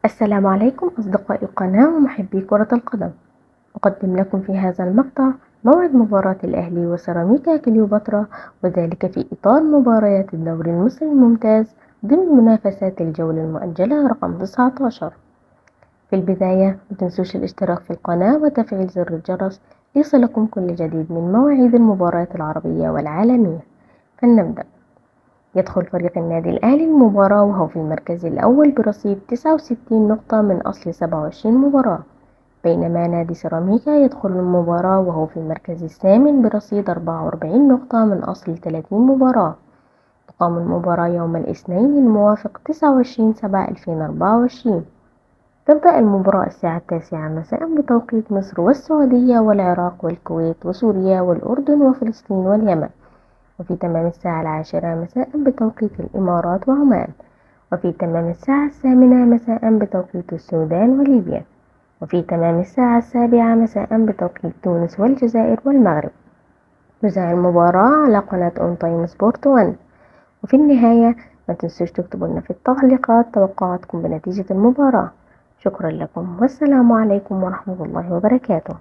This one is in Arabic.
السلام عليكم أصدقاء القناة ومحبي كرة القدم. أقدم لكم في هذا المقطع موعد مباراة الأهلي وسيراميكا كليوباترا، وذلك في إطار مباريات الدوري المصري الممتاز ضمن منافسات الجولة المؤجلة رقم 19. في البداية متنسوش الاشتراك في القناة وتفعيل زر الجرس ليصلكم كل جديد من مواعيد المباريات العربية والعالمية. فلنبدأ. يدخل فريق النادي الأهلي المباراة وهو في المركز الأول برصيد 69 نقطة من أصل 27 مباراة، بينما نادي سيراميكا يدخل المباراة وهو في المركز الثامن برصيد 44 نقطة من أصل 30 مباراة. تقام المباراة يوم الاثنين الموافق 29/7/2024. تبدأ المباراة الساعة 9 مساء بتوقيت مصر والسعودية والعراق والكويت وسوريا والأردن وفلسطين واليمن، وفي تمام الساعة 10 مساء بتوقيت الإمارات وعمان، وفي تمام الساعة 8 مساء بتوقيت السودان وليبيا، وفي تمام الساعة 7 مساء بتوقيت تونس والجزائر والمغرب. تذاع المباراة على قناة أون تايم سبورت 1. وفي النهاية ما تنسوش تكتبوا لنا في التعليقات توقعاتكم بنتيجة المباراة. شكرا لكم والسلام عليكم ورحمة الله وبركاته.